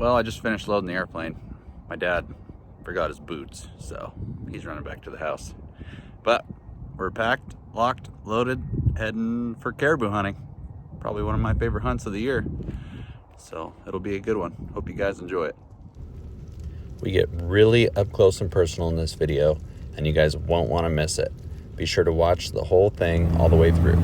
Well, I just finished loading the airplane. My dad forgot his boots, so he's running back to the house. But we're packed, locked, loaded, heading for caribou hunting. Probably one of my favorite hunts of the year. So it'll be a good one. Hope you guys enjoy it. We get really up close and personal in this video, and you guys won't want to miss it. Be sure to watch the whole thing all the way through.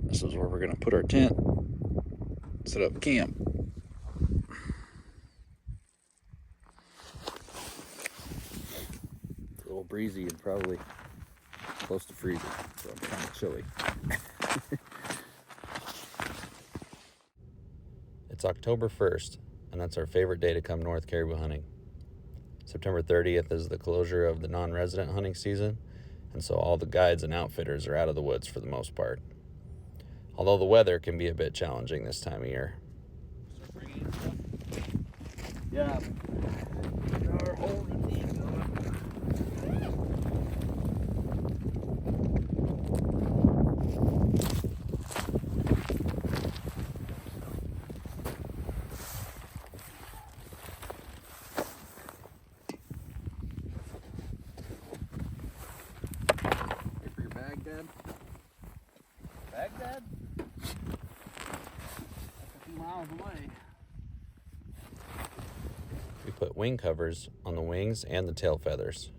This is where we're gonna put our tent, set up camp. It's a little breezy and probably close to freezing, so I'm kind of chilly. It's October 1st, and that's our favorite day to come north caribou hunting. September 30th is the closure of the non-resident hunting season, and so all the guides and outfitters are out of the woods for the most part. Although the weather can be a bit challenging this time of year. Yeah. Here for your Baghdad? Baghdad? That's a few miles away. We put wing covers on the wings and the tail feathers.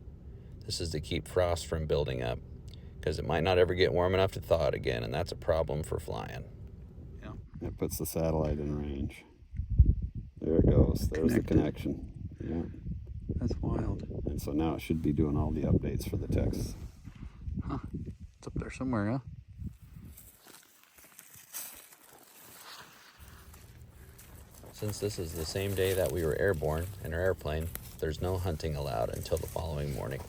This is to keep frost from building up, because it might not ever get warm enough to thaw it again, and that's a problem for flying. Yeah. It puts the satellite in range. There it goes. There's the connection. Yeah. That's wild. And so now it should be doing all the updates for the text. Huh. It's up there somewhere, huh? Since this is the same day that we were airborne in our airplane, there's no hunting allowed until the following morning.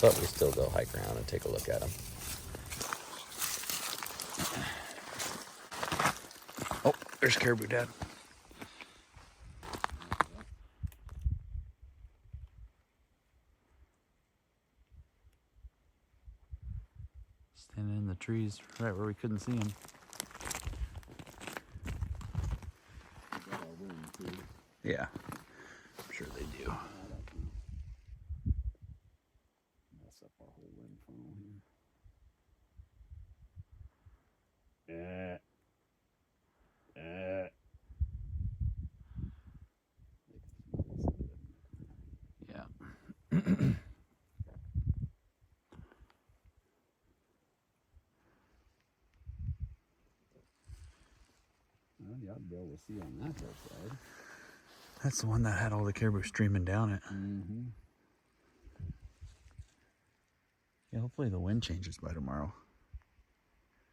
But we still go hike around and take a look at them. Oh, there's caribou, Dad. Standing in the trees right where we couldn't see him. Yeah, I'm sure they do. Mess up our whole wind funnel here. Yeah. Well, you ought to be able to see on that hillside. That's the one that had all the caribou streaming down it. Mm-hmm. Yeah, hopefully the wind changes by tomorrow.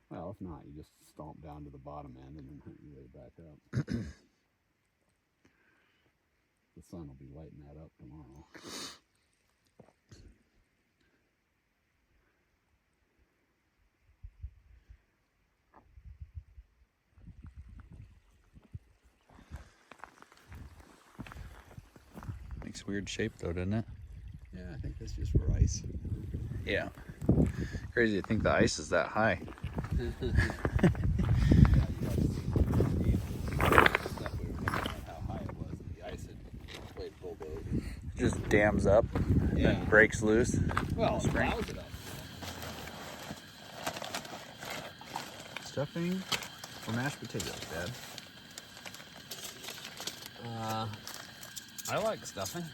Well, if not, you just stomp down to the bottom end and then hunt your way back up. The sun will be lighting that up tomorrow. Makes a weird shape though, doesn't it? Yeah, I think that's just for ice. Yeah. Crazy to think the ice is that high. It just dams up and then breaks loose. Well, in the spring. allows it up. Stuffing or mashed potatoes, Dad? I like stuffing.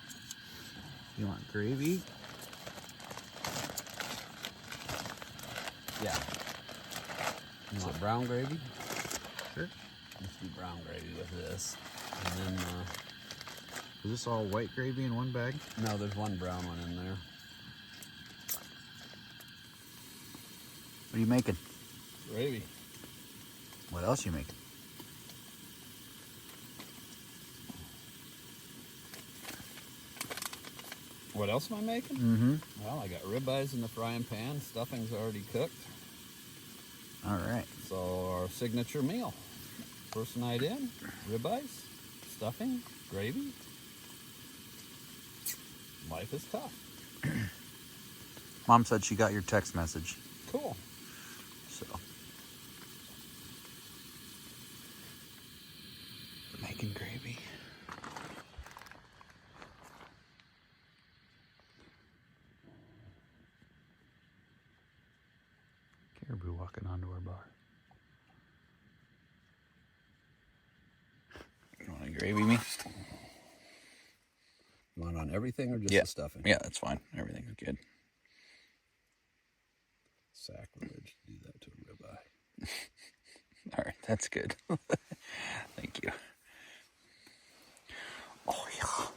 You want gravy? Yeah. You want brown gravy? Sure. Let's do brown gravy with this. And then, Is this all white gravy in one bag? no, there's one brown one in there. What are you making? Gravy. What else are you making? What else am I making? Mm-hmm. Well, I got ribeyes in the frying pan. Stuffing's already cooked. All right. So our signature meal. First night in, ribeyes, stuffing, gravy. Life is tough. Mom said she got your text message. Cool. So. Making gravy. Caribou walking onto our bar. You want a gravy, me? You want on everything or just Yeah. the stuffing? Yeah, that's fine. Everything's good. Sacrilege to do that to a ribeye. All right, that's good. Thank you. Oh, yeah.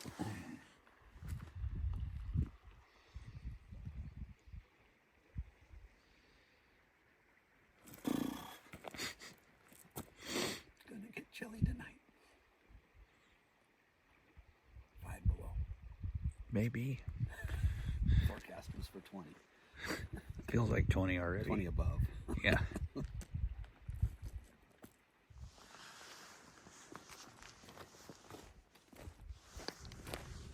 It's gonna get chilly tonight. 5 below. Maybe. Forecast was for 20. Feels like 20 already. 20 above. Yeah.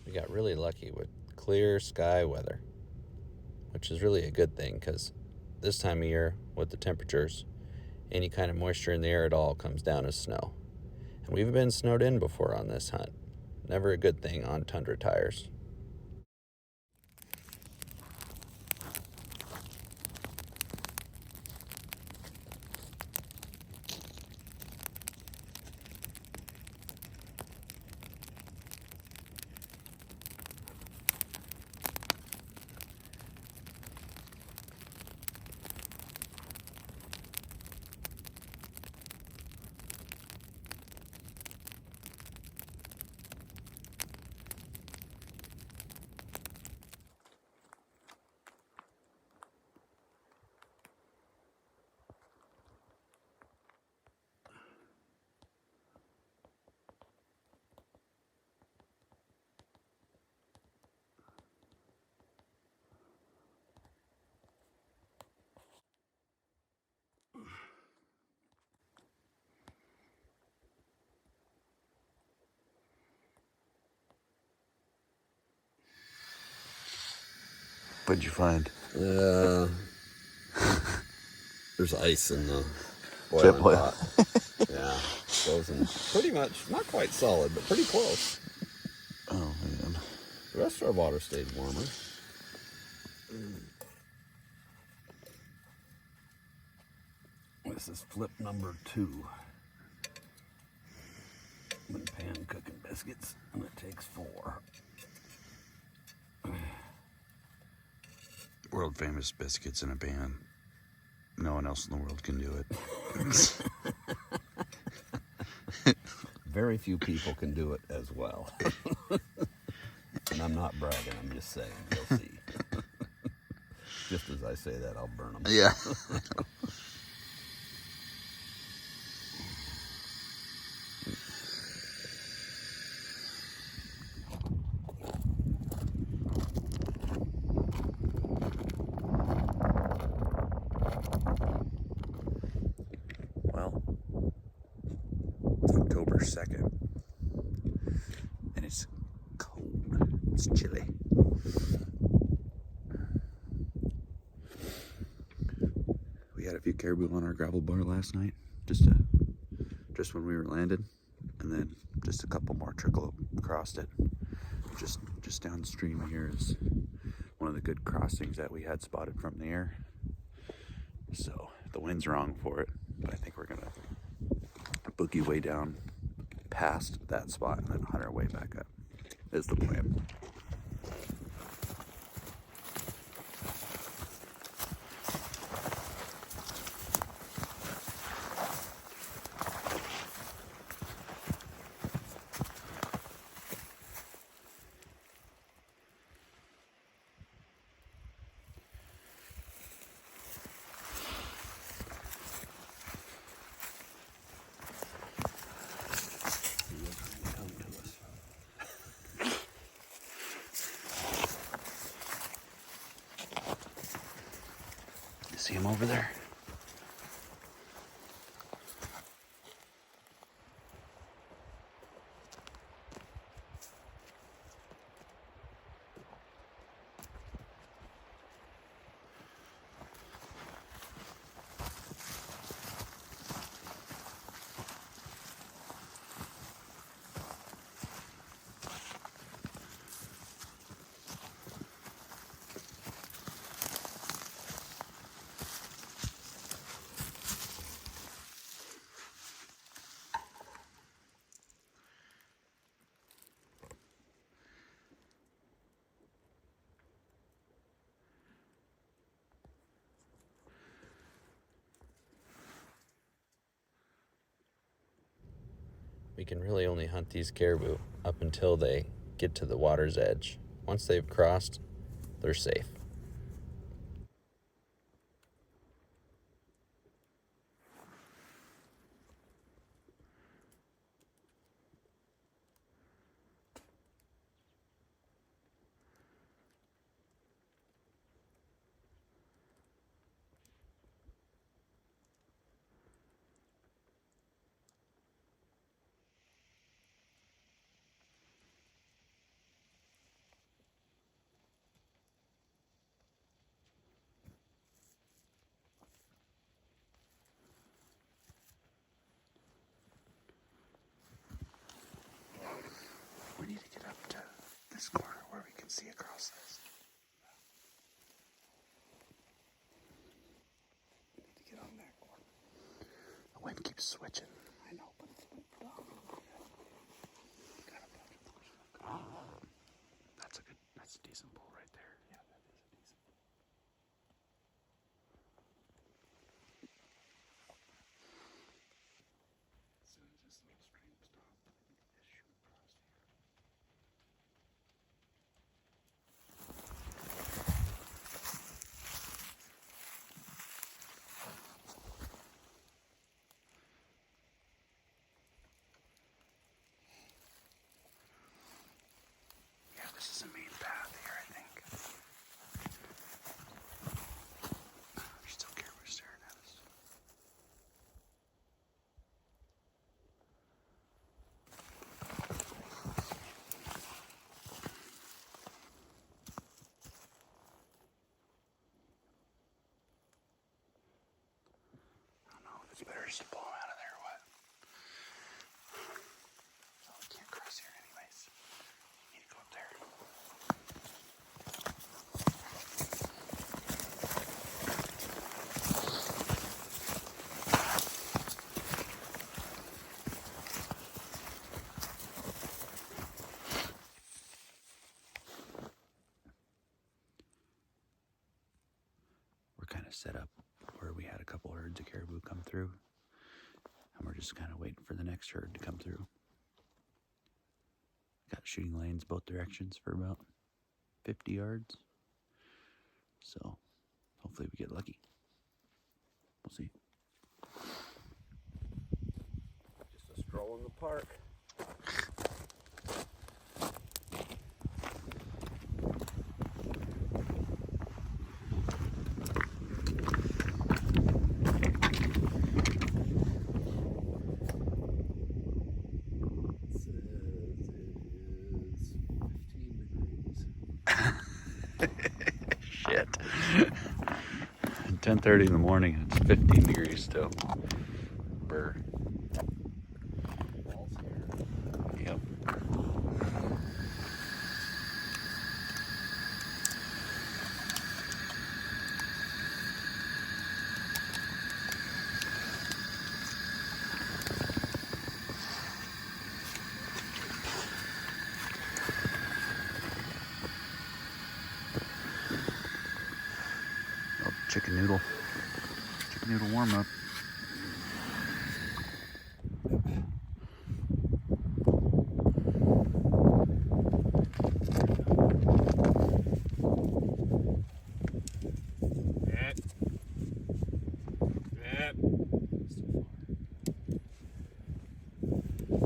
We got really lucky with clear sky weather, which is really a good thing because this time of year with the temperatures, any kind of moisture in the air at all comes down as snow. And we've been snowed in before on this hunt. Never a good thing on tundra tires. What'd you find? There's ice in the Chip boiling oil. pot. Yeah, frozen. Pretty much, not quite solid, but pretty close. Oh, man. The rest of our water stayed warmer. This is flip number 2. When pan cooking biscuits, and it takes 4. World famous biscuits in a pan. No one else in the world can do it. Very few people can do it as well. And I'm not bragging, I'm just saying, you'll see. Just as I say that, I'll burn them. Yeah. Well, it's October 2nd, and it's cold. It's chilly. We had a few caribou on our gravel bar last night, just when we were landed, and then just a couple more trickle across it. Just downstream here is one of the good crossings that we had spotted from the air. So the wind's wrong for it, but I think we're gonna boogie way down past that spot and then hunt our way back up is the plan. See him over there? We can really only hunt these caribou up until they get to the water's edge. Once they've crossed, they're safe. We need to get up to this corner where we can see across this. We need to get on that corner. The wind keeps switching. I know, but it's been predominant. Got a bunch of those. That's a decent bull right there. Yeah, that is a decent bull. As soon as this little stream stops, just shoot across here. Yeah, this is a main path here, I think. There's still caribou staring at us. I don't know if it's better just to pull them out of there or what. Oh, we can't cross here anyways. We need to go up there. We're kind of set up where we had a couple herds of caribou come through, and we're just kind of waiting for the next herd to come through. Got shooting lanes both directions for about 50 yards, so hopefully we get lucky. We'll see. Just a stroll in the park. It says it is 15 degrees. Shit. 10:30 in the morning, it's 15 degrees still. Brr. Balls here. Yep. Oh, chicken noodle warm up.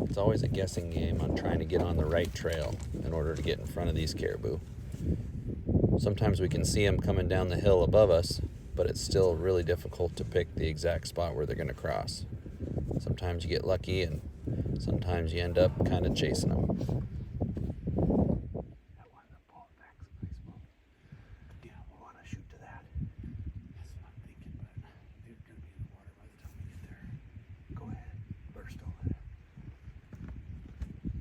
It's always a guessing game on trying to get on the right trail in order to get in front of these caribou. Sometimes we can see them coming down the hill above us, but it's still really difficult to pick the exact spot where they're going to cross. Sometimes you get lucky, and sometimes you end up kind of chasing them. Yeah, we'll want to shoot to that. That's what I'm thinking, but they're going to be in the water by the time we get there. Go ahead, burst over there.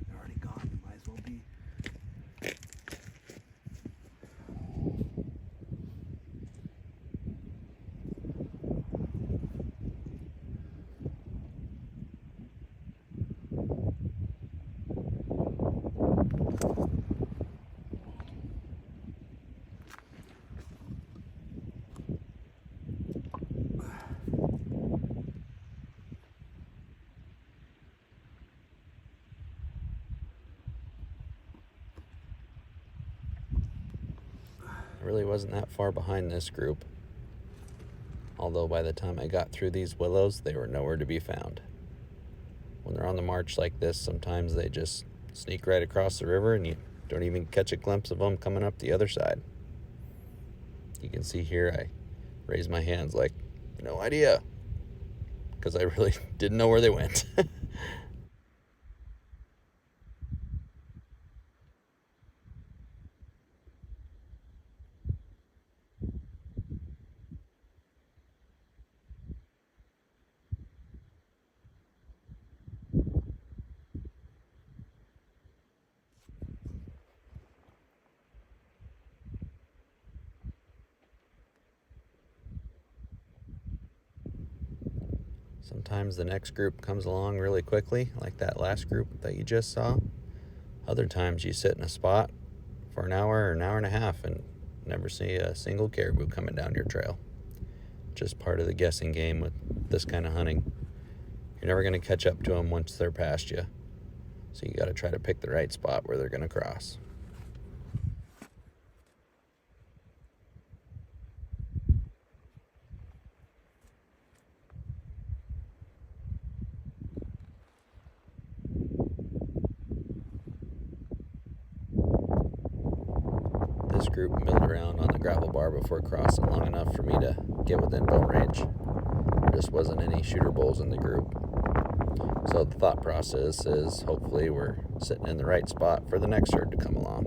They're already gone, we might as well be. I really wasn't that far behind this group, although by the time I got through these willows, they were nowhere to be found. When they're on the march like this, sometimes they just sneak right across the river and you don't even catch a glimpse of them coming up the other side. You can see here I raise my hands like, no idea, because I really didn't know where they went. Sometimes the next group comes along really quickly, like that last group that you just saw. Other times you sit in a spot for an hour or an hour and a half and never see a single caribou coming down your trail. Just part of the guessing game with this kind of hunting. You're never going to catch up to them once they're past you. So you got to try to pick the right spot where they're going to cross. This group milled around on the gravel bar before crossing long enough for me to get within bow range. There just wasn't any shooter bulls in the group. So the thought process is hopefully we're sitting in the right spot for the next herd to come along.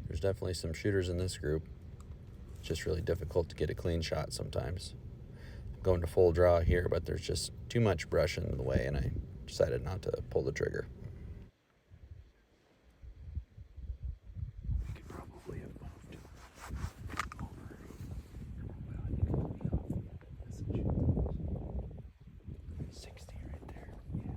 There's definitely some shooters in this group. It's just really difficult to get a clean shot sometimes. I'm going to full draw here, but there's just too much brush in the way, and I decided not to pull the trigger. We could probably have moved over. Well, you can let me off. Listen, shoot. 60 right there. Yeah.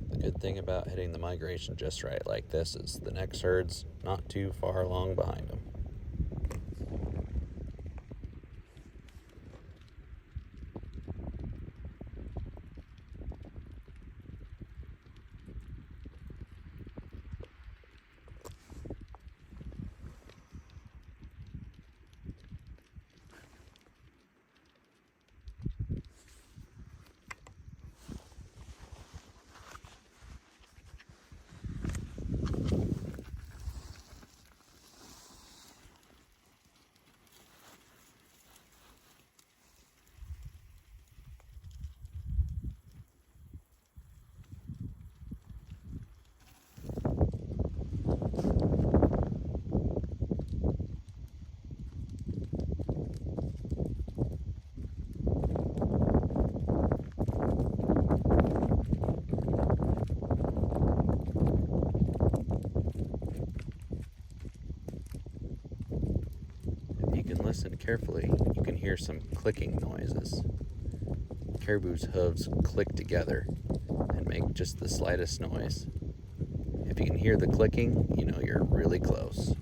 The good thing about hitting the migration just right like this is the next herd's not too far along behind them. carefully, you can hear some clicking noises. Caribou's hooves click together and make just the slightest noise. If you can hear the clicking, you know you're really close.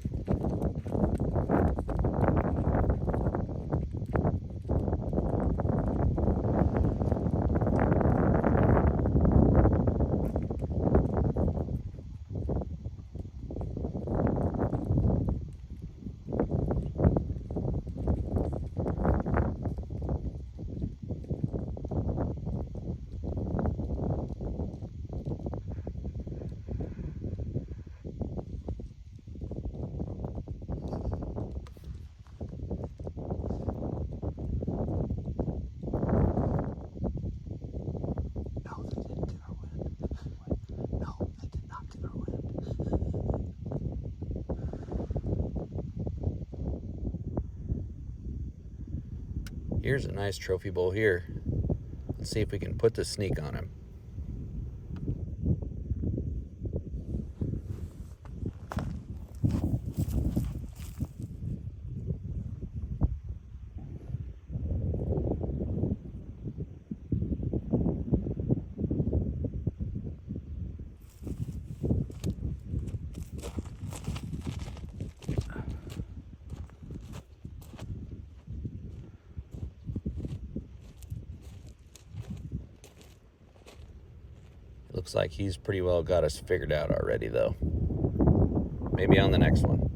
Here's a nice trophy bull here. Let's see if we can put the sneak on him. Looks like he's pretty well got us figured out already, though. Maybe on the next one.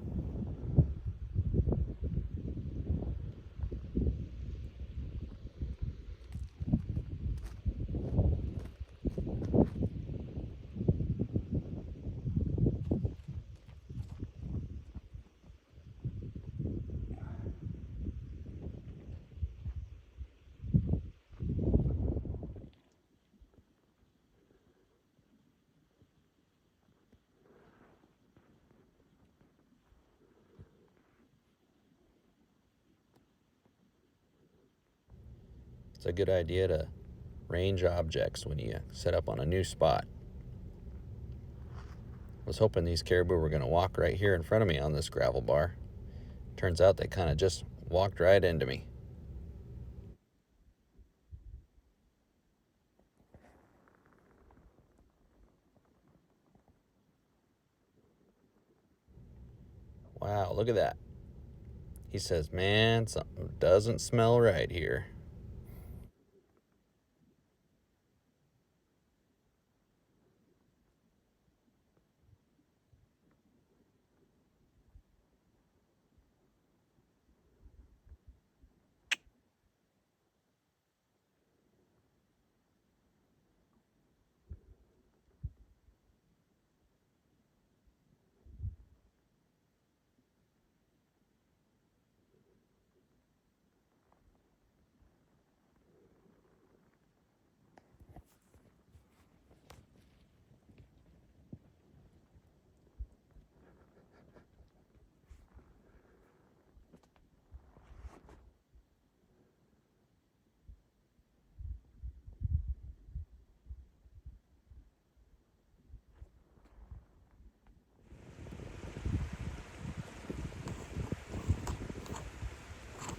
It's a good idea to range objects when you set up on a new spot. I was hoping these caribou were going to walk right here in front of me on this gravel bar. Turns out they kind of just walked right into me. Wow, look at that. He says, man, something doesn't smell right here.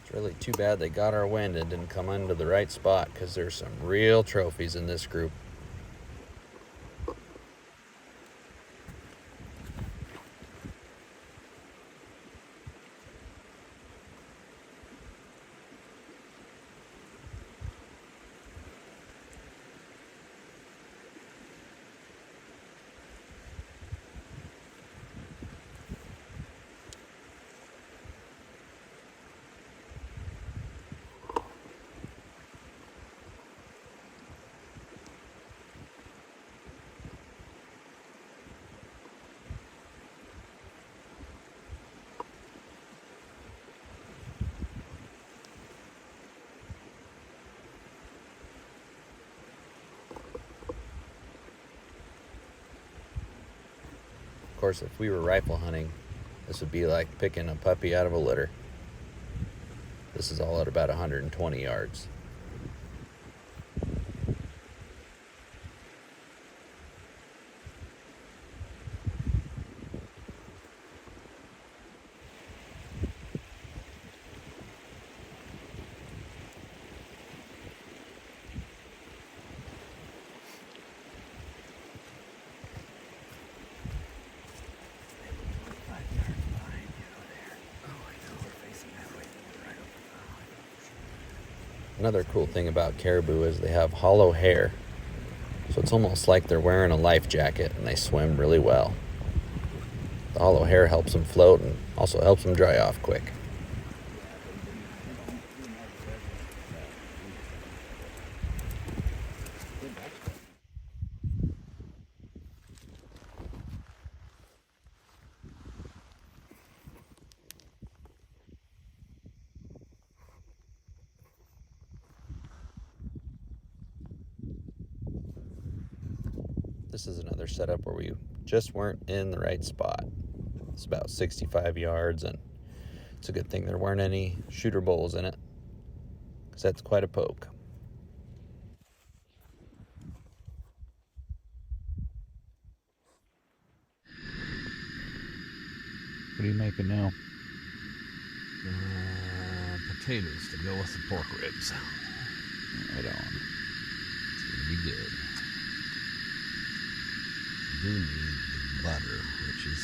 It's really too bad they got our wind and didn't come into the right spot, because there's some real trophies in this group. Of course, if we were rifle hunting, this would be like picking a puppy out of a litter. This is all at about 120 yards. Another cool thing about caribou is they have hollow hair. So it's almost like they're wearing a life jacket and they swim really well. The hollow hair helps them float and also helps them dry off quick. This is another setup where we just weren't in the right spot. It's about 65 yards, and it's a good thing there weren't any shooter bowls in it, because that's quite a poke. What are you making now? Potatoes to go with the pork ribs. Right on. It's gonna be good. I do need the butter, which is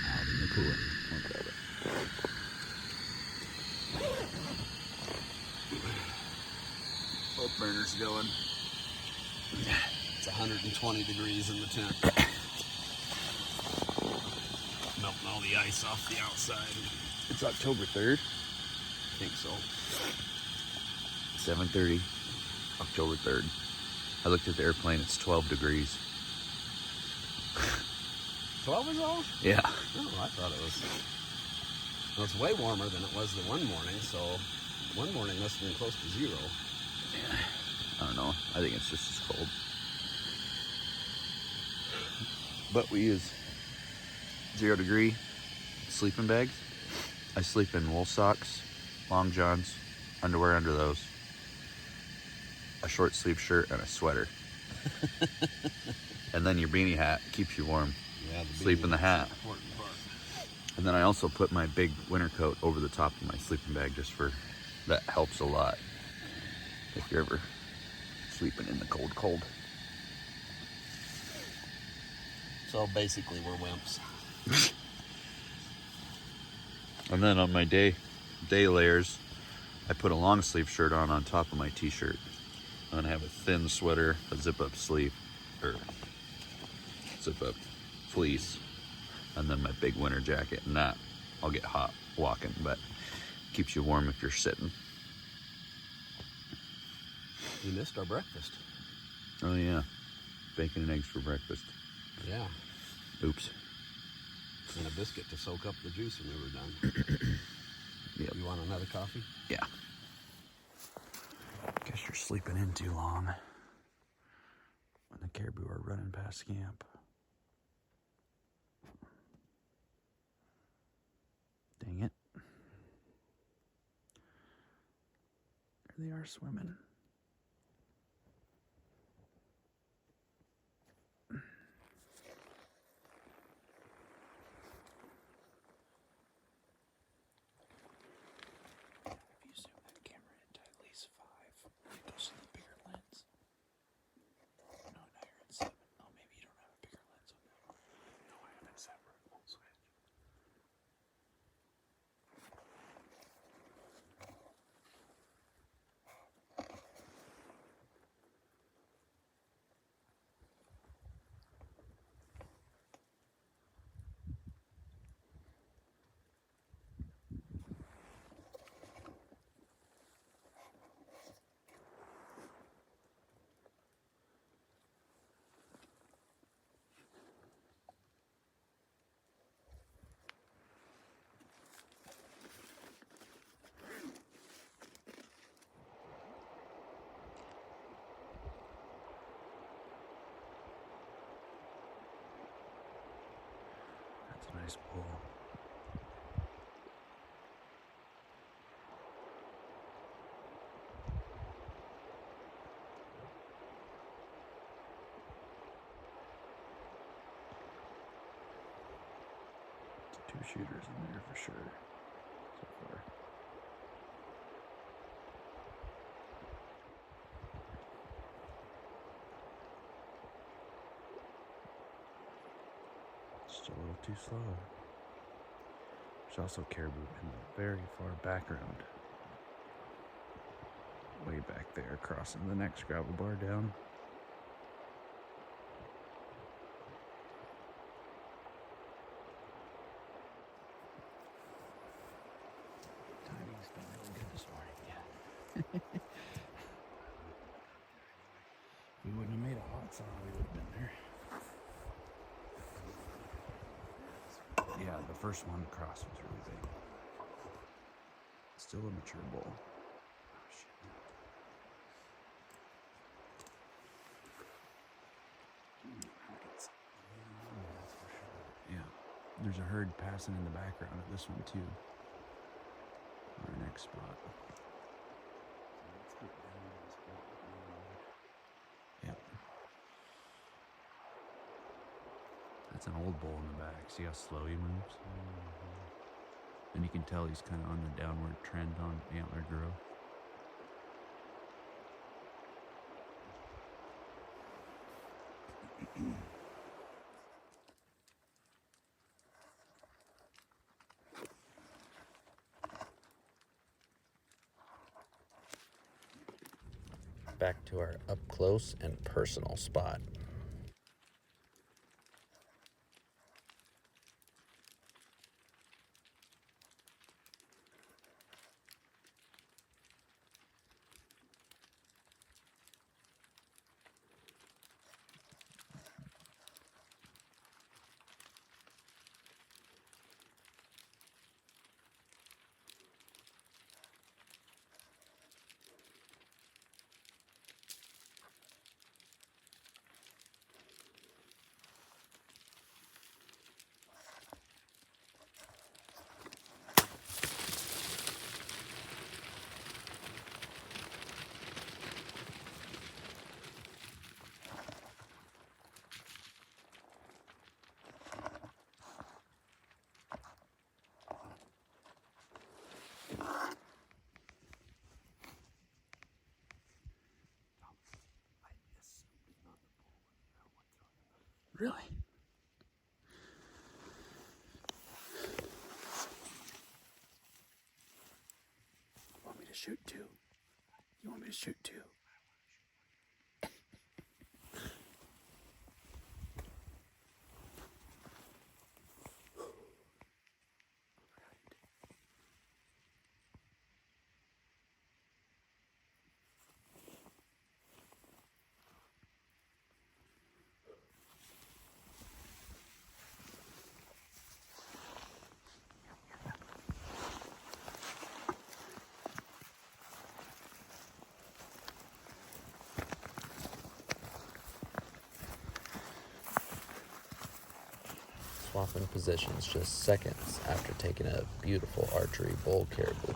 out in the cooler. Okay. Both burners going. It's 120 degrees in the tent. Melting all the ice off the outside. It's October 3rd. I think so. 7:30, October 3rd. I looked at the airplane, it's 12 degrees. 12 is all? Yeah. Oh, I thought it was. Well, it's way warmer than it was the one morning, so one morning must have been close to 0. Yeah. I don't know. I think it's just as cold. But we use 0 degree sleeping bags. I sleep in wool socks, long johns, underwear under those, a short sleeve shirt, and a sweater. And then your beanie hat keeps you warm. Yeah, the Sleep in the hat. important part. And then I also put my big winter coat over the top of my sleeping bag just for, that helps a lot if you're ever sleeping in the cold. So basically, we're wimps. And then on my day layers, I put a long sleeve shirt on top of my t-shirt. And I have a thin sweater, a zip-up sleeve, or zip-up fleece, and then my big winter jacket. And that, I'll get hot walking, but keeps you warm if you're sitting. We missed our breakfast. Oh yeah, bacon and eggs for breakfast. Yeah. Oops. And a biscuit to soak up the juice when we were done. Yep. You want another coffee? Yeah. Guess you're sleeping in too long when the caribou are running past camp. Dang it. There they are swimming. If you zoom that camera into at least 5, it goes to the bigger lens. No, now you're at 7. Oh, maybe you don't have a bigger lens on that one. No, I have it separate. Won't switch. That's a nice pull. Two shooters in there for sure so far. Just a little too slow. There's also caribou in the very far background. way back there, crossing the next gravel bar down. Timing's been really good this morning. Yeah. We wouldn't have made a hot sauna, we would have been there. Yeah, the first one across was really big. Still a mature bull. Oh, shit. Yeah, there's a herd passing in the background of this one too. Our next spot. Yep. That's an old bull in the back. See how slow he moves? And you can tell he's kind of on the downward trend on antler growth. Back to our up close and personal spot. Really? You want me to shoot too? You want me to shoot too? Swapping positions just seconds after taking a beautiful archery bull caribou.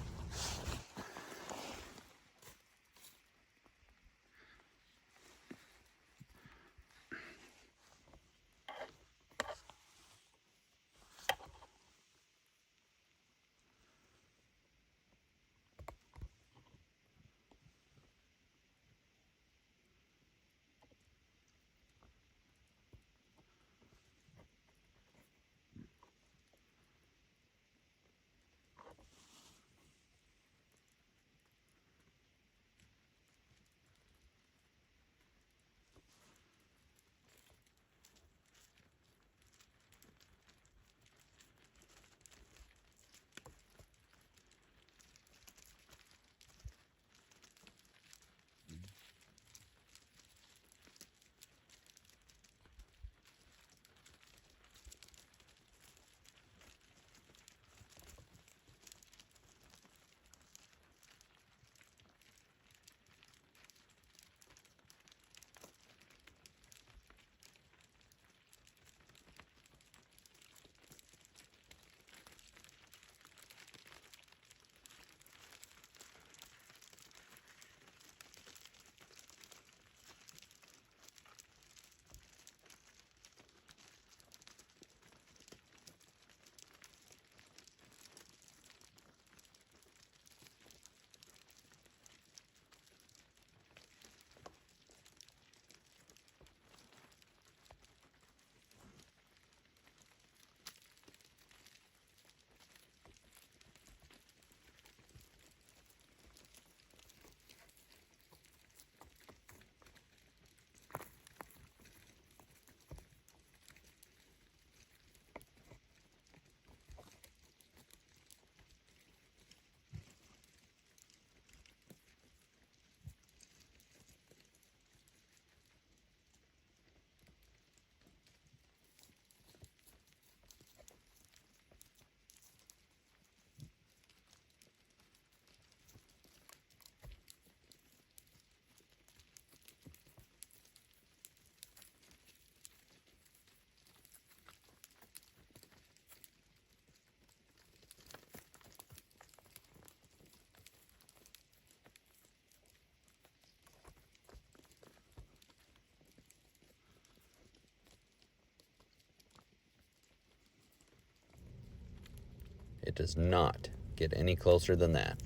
It does not get any closer than that.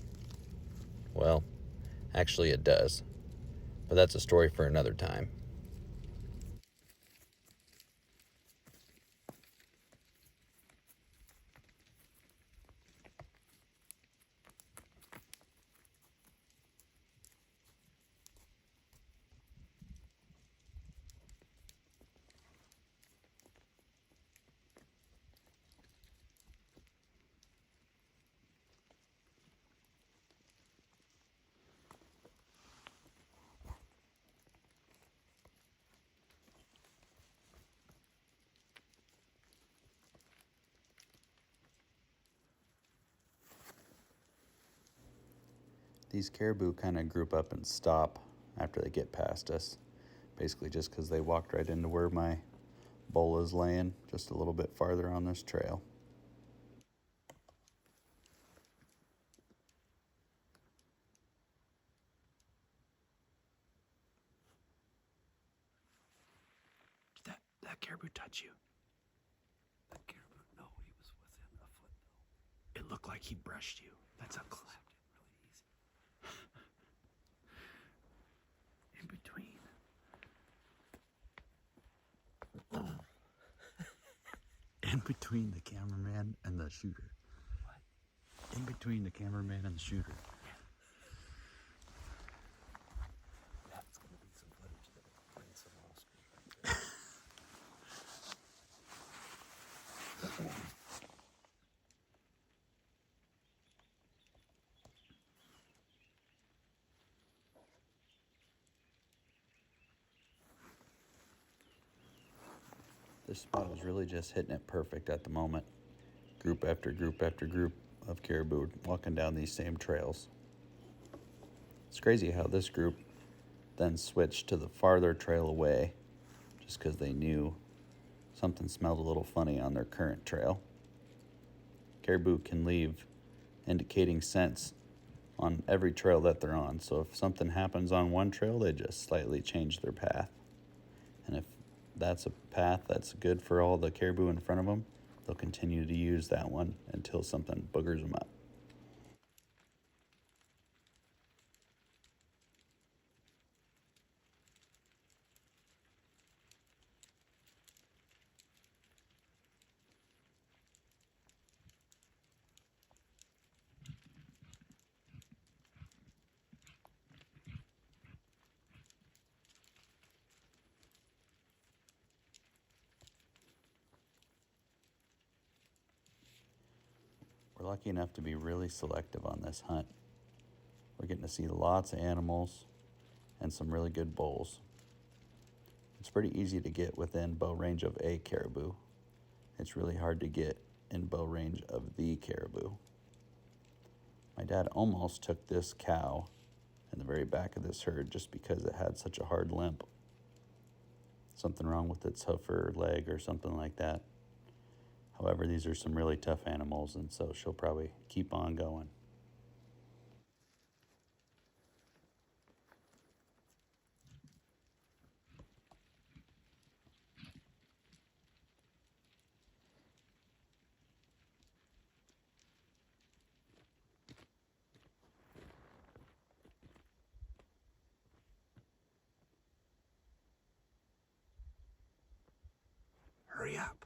Well, actually it does, but that's a story for another time. These caribou kind of group up and stop after they get past us, basically just because they walked right into where my bull is laying, just a little bit farther on this trail. Did that caribou touch you? That caribou, no, he was within a foot though. It looked like he brushed you. That's how close. In between. In between the cameraman and the shooter. What? In between the cameraman and the shooter. That's gonna be some footage that brings some on screen. This spot is really just hitting it perfect at the moment. Group after group after group of caribou walking down these same trails. It's crazy how this group then switched to the farther trail away just because they knew something smelled a little funny on their current trail. Caribou can leave indicating scents on every trail that they're on, so if something happens on one trail, they just slightly change their path. And if that's a path that's good for all the caribou in front of them, they'll continue to use that one until something boogers them up. We're lucky enough to be really selective on this hunt. We're getting to see lots of animals and some really good bulls. It's pretty easy to get within bow range of a caribou. It's really hard to get in bow range of the caribou. My dad almost took this cow in the very back of this herd just because it had such a hard limp. Something wrong with its hoof or leg or something like that. However, these are some really tough animals, and so she'll probably keep on going. Hurry up.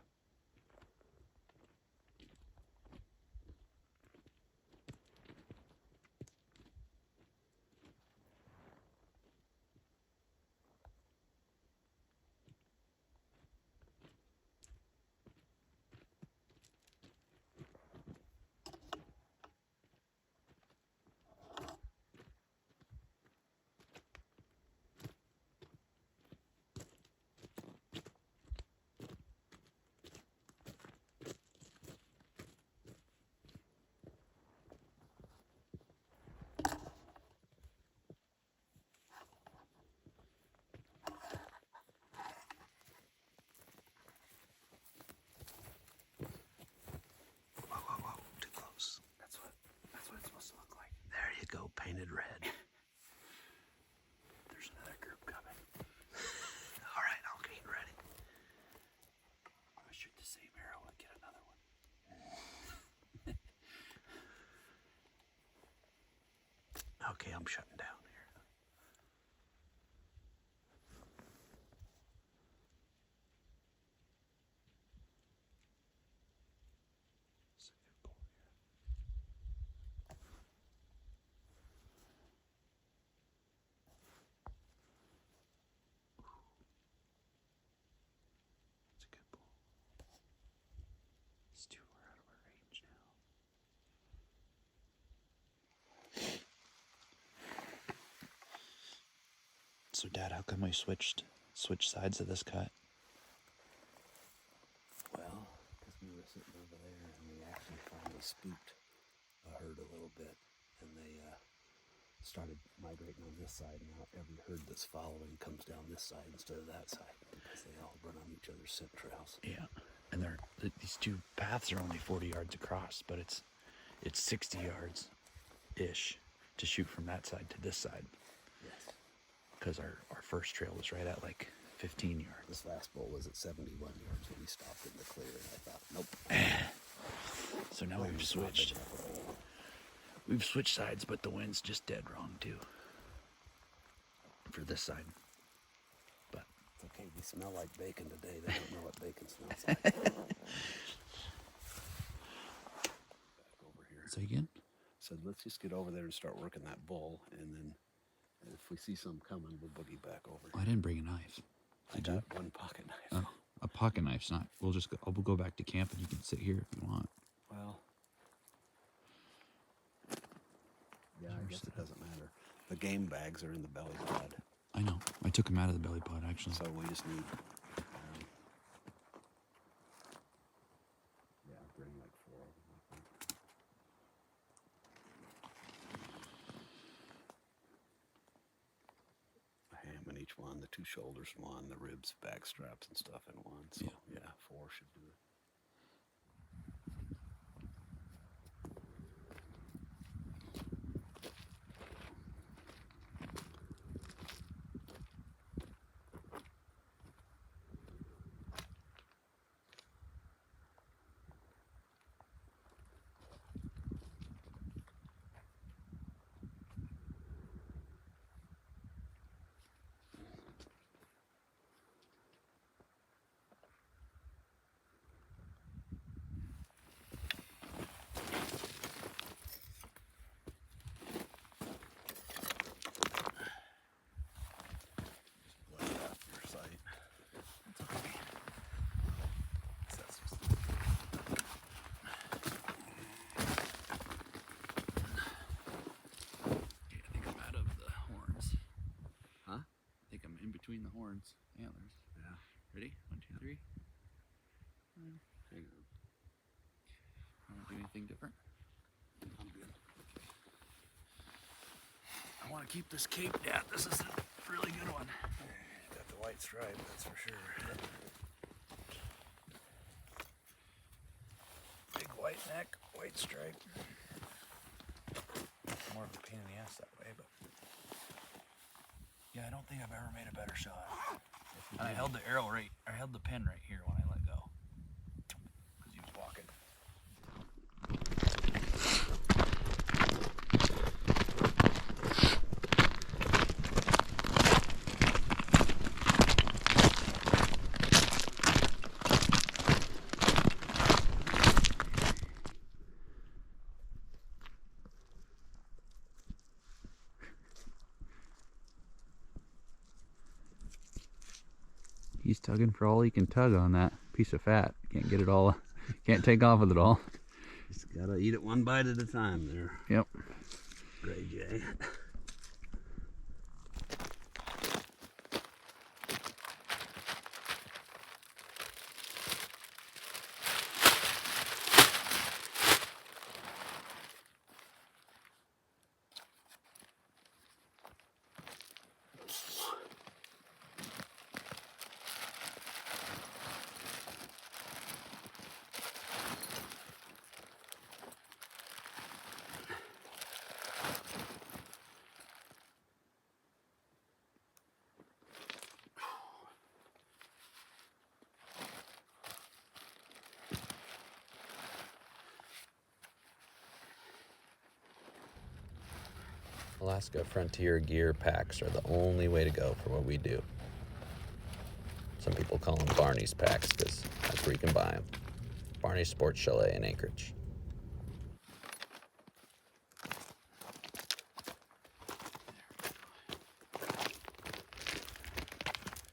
Go painted red. There's another group coming. All right, I'll get ready. I'm gonna shoot the same arrow and get another one. I'm shutting down here. That's a good pull. It's too far out of our range now. So, Dad, how come we switched sides of this cut? Well, because we were sitting over there and we actually finally spooked a herd a little bit, and they started migrating on this side. Now every herd that's following comes down this side instead of that side because they all run on each other's scent trails. Yeah, and these two paths are only 40 yards across, but it's 60 yards ish to shoot from that side to this side. Yes. Because our first trail was right at like 15 yards. This last bull was at 71 yards when we stopped in the clear, and I thought, nope. So now we've switched. We've switched sides, but the wind's just dead wrong too. For this side. But it's okay, we smell like bacon today. They don't know what bacon smells like. Back over here. say again? Said, let's just get over there and start working that bull, and then if we see some coming, we'll boogie back over. I didn't bring a knife. I got one pocket knife. Oh, a pocket knife's not. We'll go back to camp and you can sit here if you want. Well, yeah, I guess it doesn't matter. The game bags are in the belly pod. I know. I took them out of the belly pod actually. So we just need, bring like 4 of them, I think. A ham in each one, the 2 shoulders in one, the ribs, back straps and stuff in one. So yeah 4 should do it. Between the horns, antlers. Yeah. Ready? 1, 2, 3. Hang on. Want to do anything different? I'm good. I want to keep this cape. Yeah, this is a really good one. Got the white stripe, that's for sure. Big white neck, white stripe. More of a pain in the ass that way, but yeah, I don't think I've ever made a better shot. And I held the arrow right, I held the pin right here when I let go. Because he was walking. He's tugging for all he can tug on that piece of fat. Can't get it all, can't take off with it all. Just gotta eat it one bite at a time there. Yep. Gray Jay. Alaska Frontier gear packs are the only way to go for what we do. Some people call them Barney's packs because that's where you can buy them. Barney's Sports Chalet in Anchorage.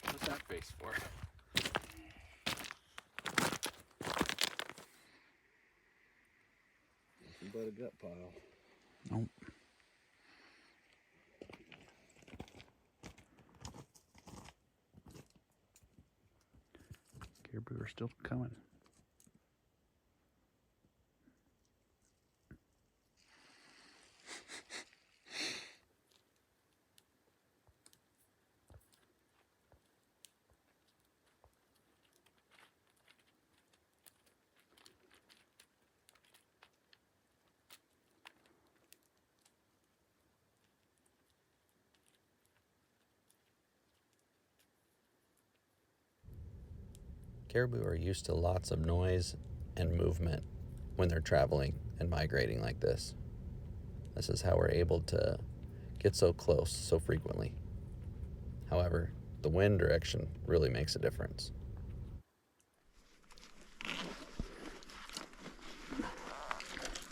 What's that face for? Nothing but a gut pile. Nope. Caribou are still coming. Caribou are used to lots of noise and movement when they're traveling and migrating like this. This is how we're able to get so close so frequently. However, the wind direction really makes a difference.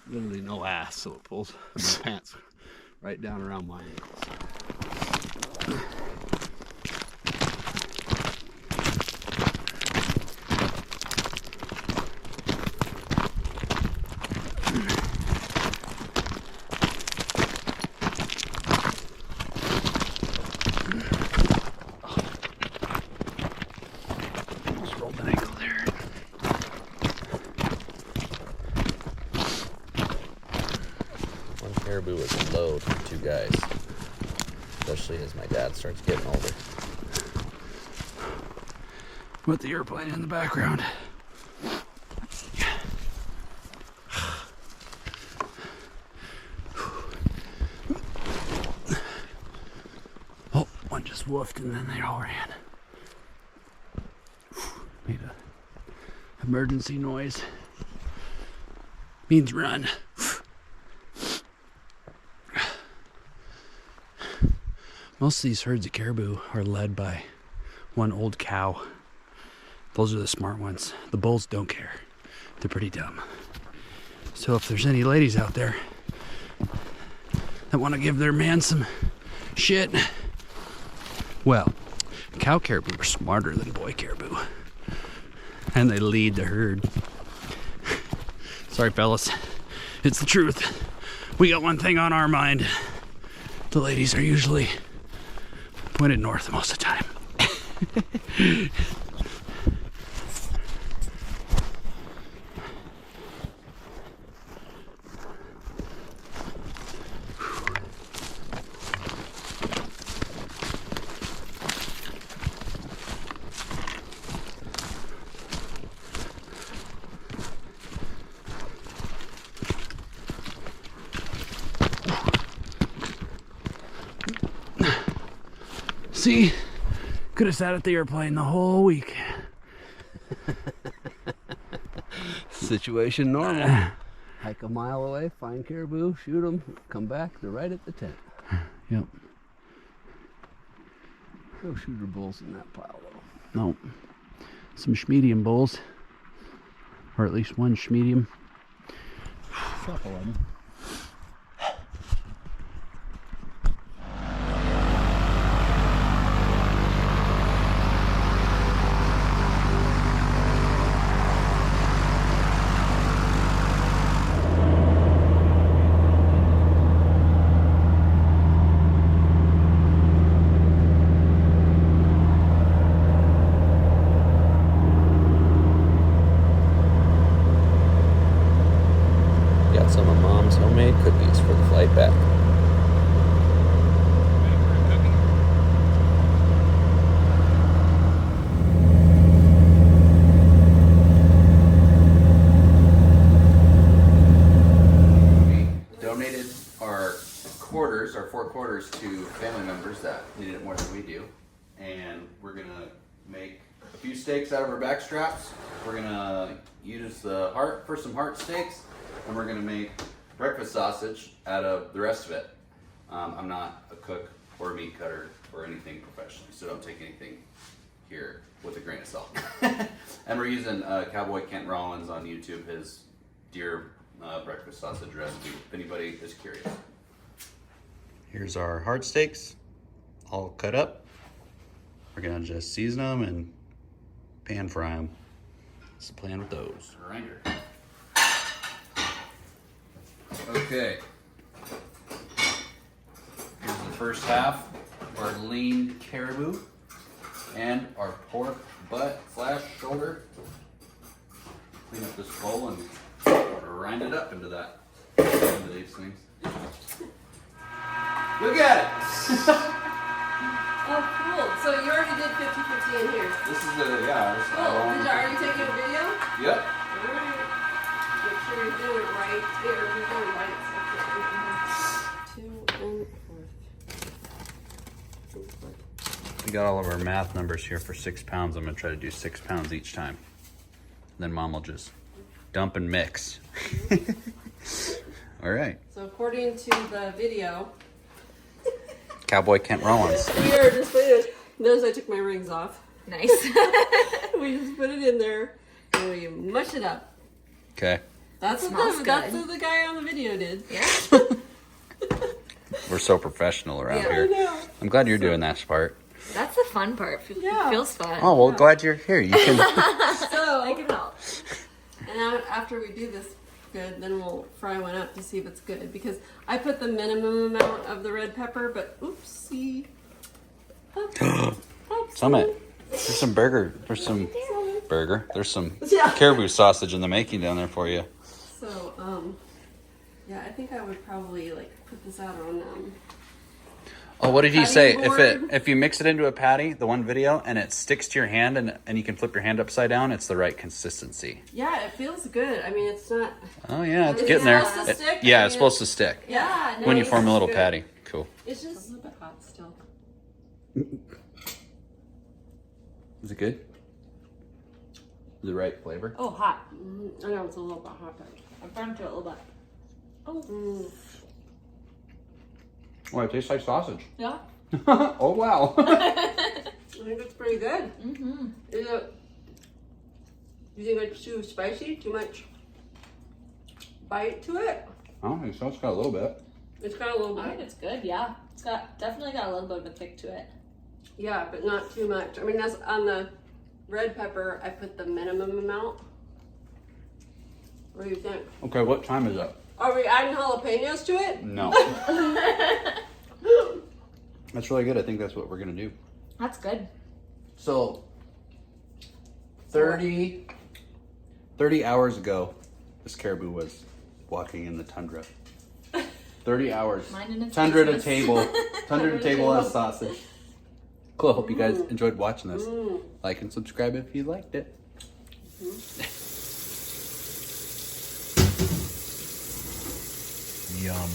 Literally no ass, so it pulls my pants right down around my ankles. Almost rolled an ankle there. One caribou is a load for two guys, especially as my dad starts getting older. With the airplane in the background. Oh, one just woofed and then they all ran. Made a emergency noise. Means run. Most of these herds of caribou are led by one old cow. Those are the smart ones. The bulls don't care. They're pretty dumb. So if there's any ladies out there that want to give their man some shit, well, cow caribou are smarter than boy caribou. And they lead the herd. Sorry, fellas. It's the truth. We got one thing on our mind. The ladies are usually pointed north most of the time. See, could have sat at the airplane the whole week. Situation normal. Hike a mile away, find caribou, shoot them, come back, they're right at the tent. Yep. No shooter bulls in that pile though. No. Some schmedium bulls. Or at least one schmedium. Couple of them. Got some of Mom's homemade cookies for the flight back. We donated our quarters, our 4 quarters, to family members that needed it more than we do. And we're gonna make a few steaks out of our back straps. We're gonna use the heart for some heart steaks. And we're gonna make breakfast sausage out of the rest of it. I'm not a cook or a meat cutter or anything professionally, so don't take anything here with a grain of salt. And we're using Cowboy Kent Rollins on YouTube, his deer breakfast sausage recipe, if anybody is curious. Here's our hard steaks, all cut up. We're gonna just season them and pan fry them. That's the plan with those. Grinder. Okay. Here's the first half, our lean caribou and our pork butt / shoulder. Clean up this bowl and grind it up into that. Into these things. Look at it! Oh, cool. So you already did 50-50 in here. This is the, yeah. This Cool. Did you already take a video? Yep. Alright. Make sure you're doing it right. Here, you're doing it right. We got all of our math numbers here for 6 pounds. I'm gonna try to do 6 pounds each time. Then Mom will just dump and mix. All right. So according to the video, Cowboy Kent Rollins. we are just finished. Notice I took my rings off. Nice. We just put it in there and we mush it up. Okay. That's Smells that's good. what the guy on the video did. Yeah. We're so professional around Yeah. I here. know. I'm glad you're doing that part. That's the fun part. Yeah. It feels fun. Oh, well, glad you're here. You can. So I can help. and after we do this good, then we'll fry one up to see if it's good. Because I put the minimum amount of the red pepper, but oopsie. Oops. Summit. There's some burger. There's some burger. There's some Yeah. caribou sausage in the making down there for you. So, yeah, I think I would probably like put this out on Oh, what did he Cutting say? board. If you mix it into a patty, the one video, and it sticks to your hand, and you can flip your hand upside down, it's the right consistency. yeah, it feels good. I mean, it's not. Oh yeah, it's Is it getting there. supposed to stick? Yeah, I it's mean, supposed to stick Yeah, when you nice. form a little Good. patty. Cool. It's just a little bit hot still. Is it good? The right flavor. Oh, hot. I know it's a little bit hot, but. I burned it a little bit. Oh. Oh, it tastes like sausage. Yeah. Oh wow. I think it's pretty good. Mm-hmm. Is it? You think it's too spicy? Too much bite to it? I don't think so. It's got a little bit. It's got a little I think bit. it's good, yeah. It's definitely got a little bit of a kick to it. Yeah, but not too much. I mean, that's on the red pepper. I put the minimum amount. What do you think? Okay, what time is it? Are we adding jalapenos to it? No. That's really good. I think that's what we're gonna do. That's good. So 30 hours ago, this caribou was walking in the tundra. 30 hours. Minding its Tundra to business. table. Tundra to table as sausage. Cool. Hope you guys enjoyed watching this. Like and subscribe if you liked it. Yum.